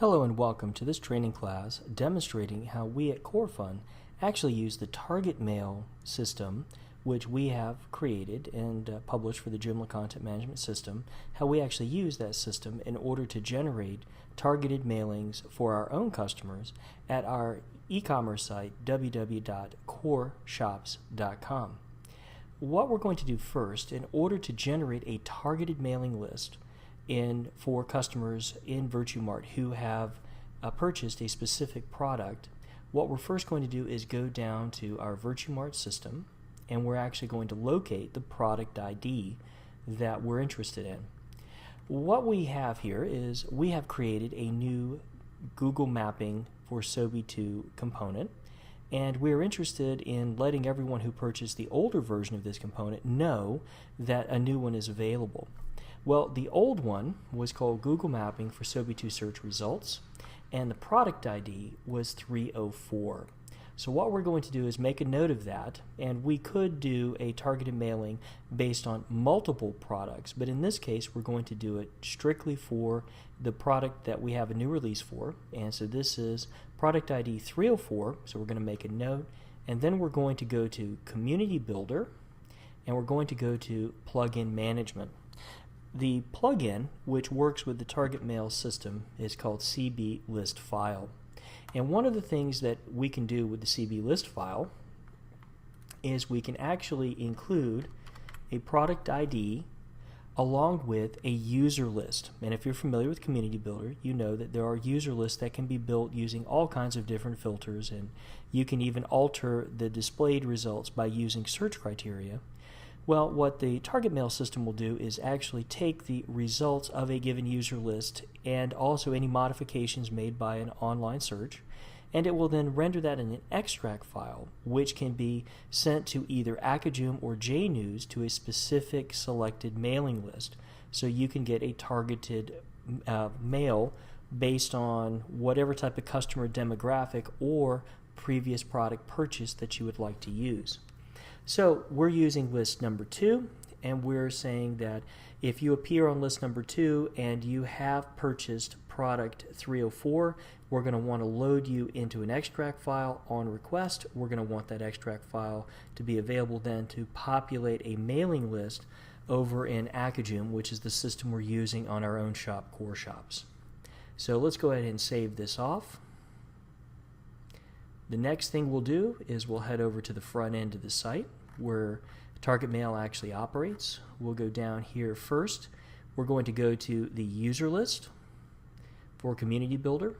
Hello and welcome to this training class demonstrating how we at CoreFund actually use the target mail system, which we have created and published for the Joomla content management system, how we actually use that system in order to generate targeted mailings for our own customers at our e-commerce site www.coreshops.com. What we're going to do first, in order to generate a targeted mailing list for customers in Virtuemart who have purchased a specific product, what we're first going to do is go down to our Virtuemart system, and we're actually going to locate the product ID that we're interested in. What we have here is we have created a new Google mapping for SOBI2 component, and we're interested in letting everyone who purchased the older version of this component know that a new one is available. Well, the old one was called Google Mapping for SOBI2 Search Results, and the product ID was 304. So what we're going to do is make a note of that, and we could do a targeted mailing based on multiple products, but in this case we're going to do it strictly for the product that we have a new release for, and so this is product ID 304, so we're going to make a note, and then we're going to go to Community Builder, and we're going to go to Plugin Management. The plugin, which works with the target mail system, is called CB List File. And one of the things that we can do with the CB List File is we can actually include a product ID along with a user list. And if you're familiar with Community Builder, you know that there are user lists that can be built using all kinds of different filters, and you can even alter the displayed results by using search criteria. Well, what the target mail system will do is actually take the results of a given user list and also any modifications made by an online search, and it will then render that in an extract file, which can be sent to either Acadjoom or JNews to a specific selected mailing list. So you can get a targeted mail based on whatever type of customer demographic or previous product purchase that you would like to use. So we're using list number 2, and we're saying that if you appear on list number 2 and you have purchased product 304, we're going to want to load you into an extract file on request. We're going to want that extract file to be available then to populate a mailing list over in Acadjoom, which is the system we're using on our own shop, Core Shops. So let's go ahead and save this off. The next thing we'll do is we'll head over to the front end of the site where Target Mail actually operates. We'll go down here first. We're going to go to the user list for Community Builder.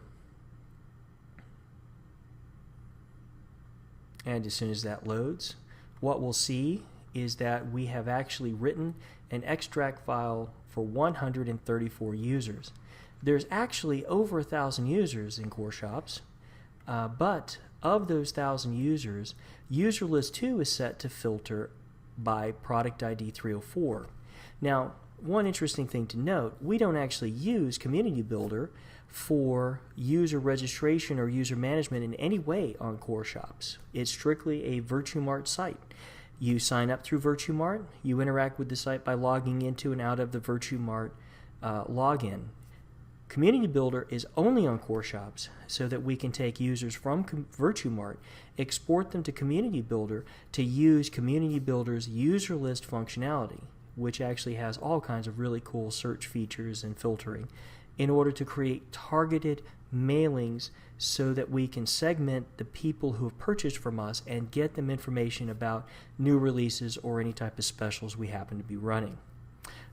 And as soon as that loads, what we'll see is that we have actually written an extract file for 134 users. There's actually over 1,000 users in Core Shops, but of those 1,000 users, user list 2 is set to filter by product ID 304. Now, one interesting thing to note, we don't actually use Community Builder for user registration or user management in any way on Core Shops. It's strictly a Virtuemart site. You sign up through Virtuemart, you interact with the site by logging into and out of the Virtuemart login. Community Builder is only on Core Shops so that we can take users from Virtuemart, export them to Community Builder to use Community Builder's user list functionality, which actually has all kinds of really cool search features and filtering, in order to create targeted mailings so that we can segment the people who have purchased from us and get them information about new releases or any type of specials we happen to be running.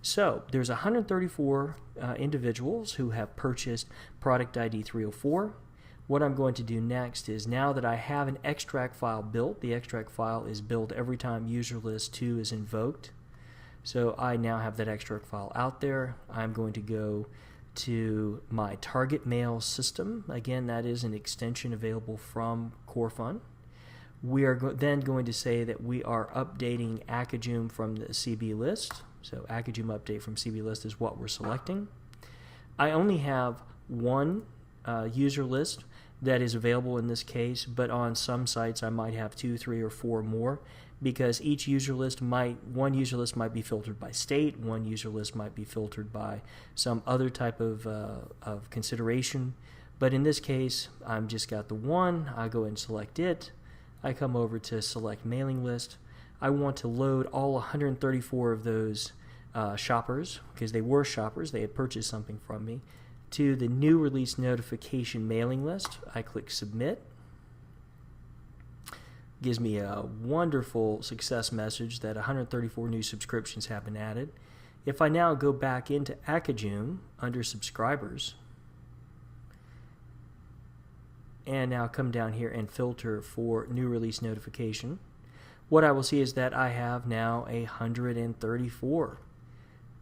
So there's 134 individuals who have purchased product ID 304. What I'm going to do next is, now that I have an extract file built, the extract file is built every time user list 2 is invoked. So I now have that extract file out there. I'm going to go to my target mail system. Again, that is an extension available from CoreFund. We are then going to say that we are updating Acadjoom from the CB list. So Acadjoom update from CB list is what we're selecting. I only have one user list that is available in this case, but on some sites I might have 2, 3, or 4 more, because each user list one user list might be filtered by state, one user list might be filtered by some other type of consideration. But in this case, I've just got the one. I go and select it. I come over to select mailing list. I want to load all 134 of those shoppers, because they were shoppers, they had purchased something from me, to the new release notification mailing list. I click submit. Gives me a wonderful success message that 134 new subscriptions have been added. If I now go back into Acajum under subscribers, and now come down here and filter for new release notification, what I will see is that I have now 134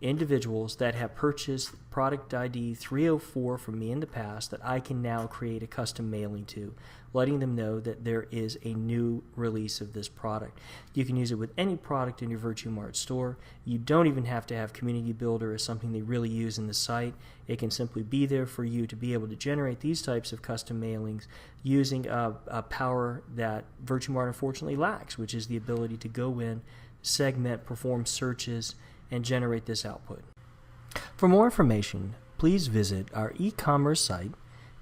individuals that have purchased product ID 304 from me in the past that I can now create a custom mailing to, letting them know that there is a new release of this product. You can use it with any product in your Virtuemart store. You don't even have to have Community Builder as something they really use in the site. It can simply be there for you to be able to generate these types of custom mailings using a power that Virtuemart unfortunately lacks, which is the ability to go in, segment, perform searches, and generate this output. For more information, please visit our e-commerce site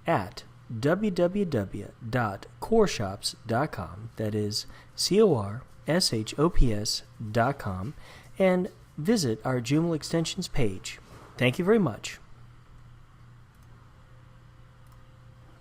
at www.coreshops.com. That is CORSHOPS.com, and visit our Joomla extensions page. Thank you very much.